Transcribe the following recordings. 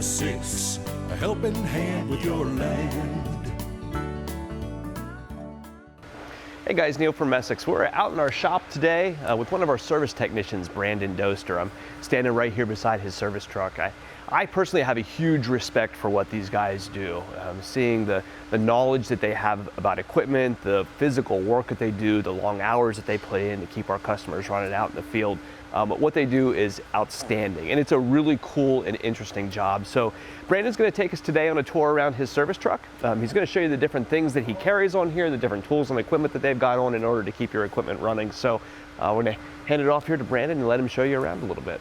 Messick's, a helping hand with your land. Hey guys, Neil from Messick. We're out in our shop today with one of our service technicians, Brandon Doster. I'm standing right here beside his service truck. I personally have a huge respect for what these guys do. Seeing the knowledge that they have about equipment, the physical work that they do, the long hours that they put in to keep our customers running out in the field. What they do is outstanding, and it's a really cool and interesting job. So Brandon's going to take us today on a tour around his service truck. He's going to show you the different things that he carries on here, the different tools and equipment that they've got on in order to keep your equipment running. So we're going to hand it off here to Brandon and let him show you around a little bit.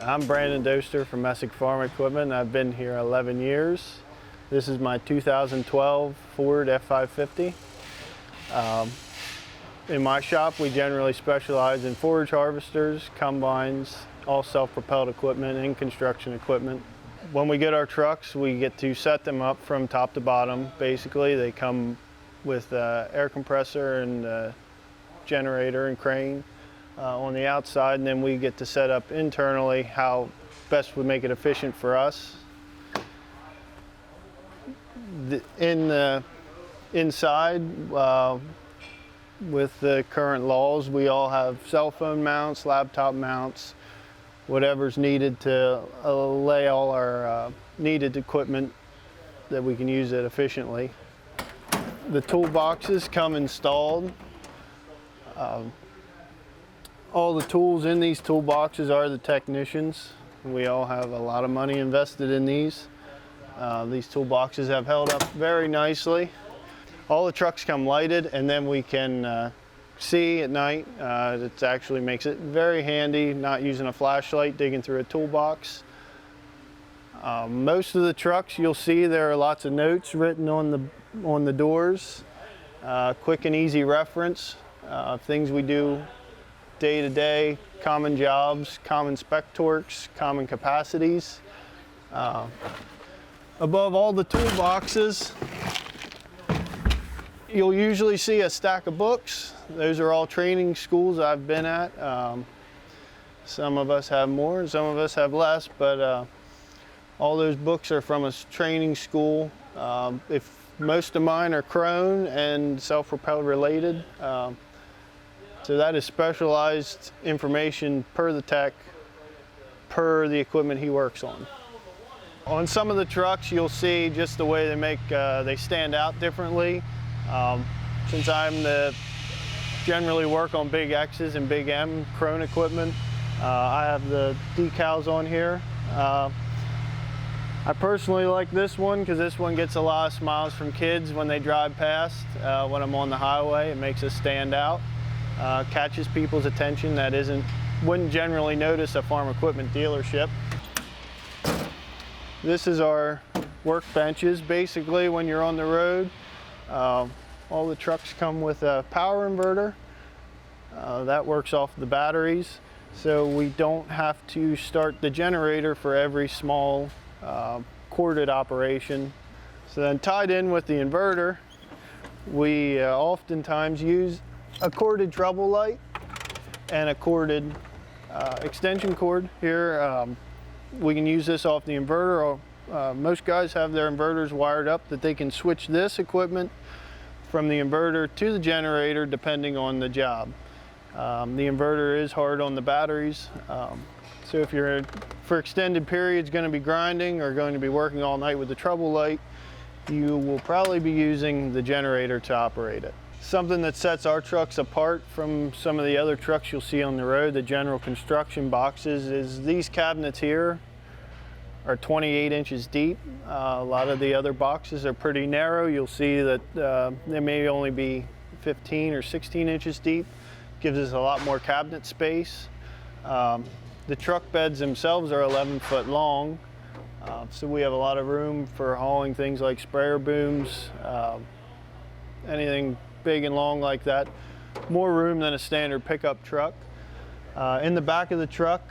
I'm Brandon Doster from Messick Farm Equipment. I've been here 11 years. This is my 2012 Ford F550. In my shop, we generally specialize in forage harvesters, combines, all self-propelled equipment and construction equipment. When we get our trucks, we get to set them up from top to bottom. Basically, they come with air compressor and generator and crane on the outside, and then we get to set up internally how best would make it efficient for us. Inside, with the current laws, we all have cell phone mounts, laptop mounts, whatever's needed to lay all our needed equipment that we can use it efficiently. The toolboxes come installed. All the tools in these toolboxes are the technicians. We all have a lot of money invested in these. These toolboxes have held up very nicely. All the trucks come lighted, and then we can see at night. It actually makes it very handy not using a flashlight, digging through a toolbox. Most of the trucks, you'll see there are lots of notes written on the doors. Quick and easy reference, things we do day to day, common jobs, common spec torques, common capacities. Above all the toolboxes, you'll usually see a stack of books. Those are all training schools I've been at. Some of us have more, some of us have less, but all those books are from a training school. If most of mine are Krone and self-propelled related. So that is specialized information per the tech, per the equipment he works on. On some of the trucks, you'll see just the way they stand out differently. Since generally work on big X's and big M Krone equipment, I have the decals on here. I personally like this one because this one gets a lot of smiles from kids when they drive past. When I'm on the highway, it makes us stand out. Catches people's attention that wouldn't generally notice a farm equipment dealership. This is our workbenches. Basically, when you're on the road, all the trucks come with a power inverter. That works off the batteries, so we don't have to start the generator for every small corded operation. So then tied in with the inverter, we oftentimes use a corded trouble light and a corded extension cord here. We can use this off the inverter. Most guys have their inverters wired up that they can switch this equipment from the inverter to the generator depending on the job. The inverter is hard on the batteries, so if you're for extended periods going to be grinding or going to be working all night with the trouble light, you will probably be using the generator to operate it. Something that sets our trucks apart from some of the other trucks you'll see on the road, the general construction boxes, is these cabinets here are 28 inches deep. A lot of the other boxes are pretty narrow. You'll see that they may only be 15 or 16 inches deep. Gives us a lot more cabinet space. The truck beds themselves are 11 foot long, so we have a lot of room for hauling things like sprayer booms, anything big and long like that. More room than a standard pickup truck. In the back of the truck,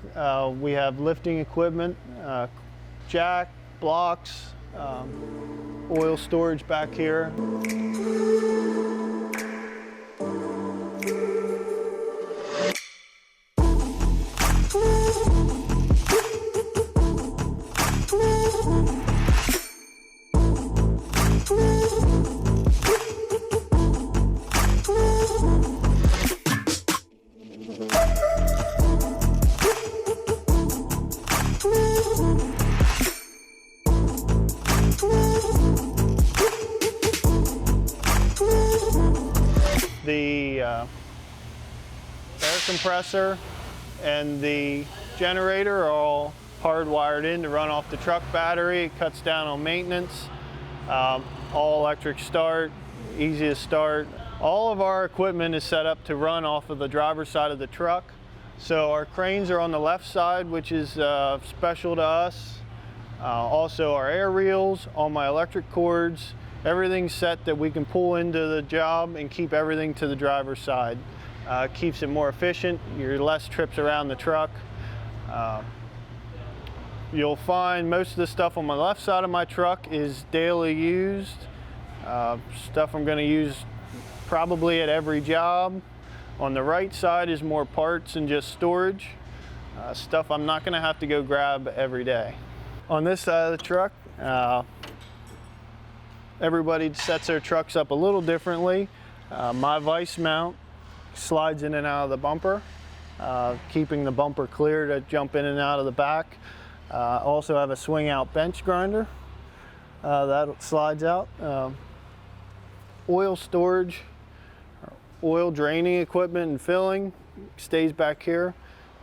we have lifting equipment, jack, blocks, oil storage back here. The air compressor and the generator are all hardwired in to run off the truck battery. It cuts down on maintenance. All electric start, easiest start. All of our equipment is set up to run off of the driver's side of the truck. So our cranes are on the left side, which is special to us. Also our air reels, all my electric cords, everything's set that we can pull into the job and keep everything to the driver's side. Keeps it more efficient, you're less trips around the truck. You'll find most of the stuff on my left side of my truck is daily used. Stuff I'm going to use probably at every job. On the right side is more parts and just storage. Stuff I'm not going to have to go grab every day. On this side of the truck, everybody sets their trucks up a little differently. My vice mount slides in and out of the bumper, keeping the bumper clear to jump in and out of the back. Also have a swing out bench grinder that slides out. Oil storage, oil draining equipment and filling stays back here.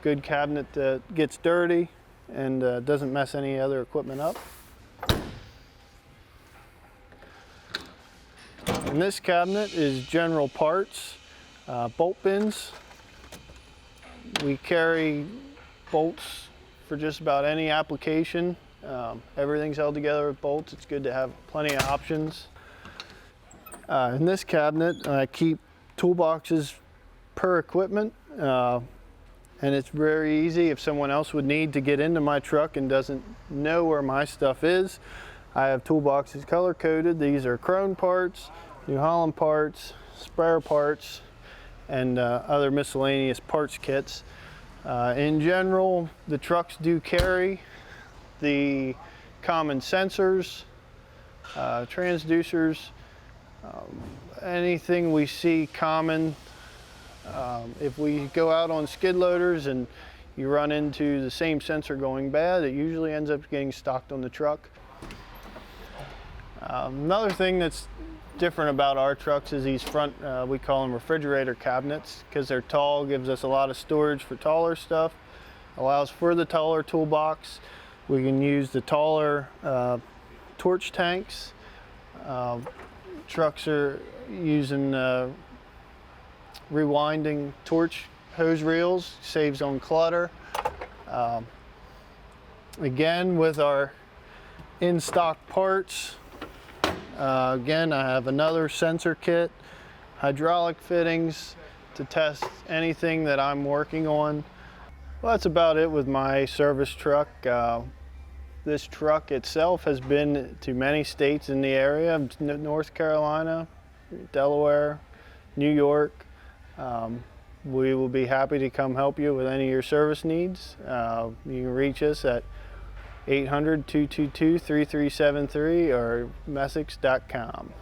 Good cabinet that gets dirty and doesn't mess any other equipment up. In this cabinet is general parts, bolt bins. We carry bolts for just about any application. Everything's held together with bolts. It's good to have plenty of options. In this cabinet, I keep toolboxes per equipment, and it's very easy if someone else would need to get into my truck and doesn't know where my stuff is. I have toolboxes color coded. These are Krone parts, New Holland parts, sprayer parts, and other miscellaneous parts kits. In general, the trucks do carry the common sensors, transducers, anything we see common. If we go out on skid loaders and you run into the same sensor going bad, it usually ends up getting stocked on the truck. Another thing that's different about our trucks is these front, we call them refrigerator cabinets, because they're tall, gives us a lot of storage for taller stuff, allows for the taller toolbox. We can use the taller torch tanks. Trucks are using rewinding torch hose reels, saves on clutter. Again, with our in-stock parts, again, I have another sensor kit, hydraulic fittings to test anything that I'm working on. Well, that's about it with my service truck. This truck itself has been to many states in the area, North Carolina, Delaware, New York. We will be happy to come help you with any of your service needs. You can reach us at 800-222-3373 or messicks.com.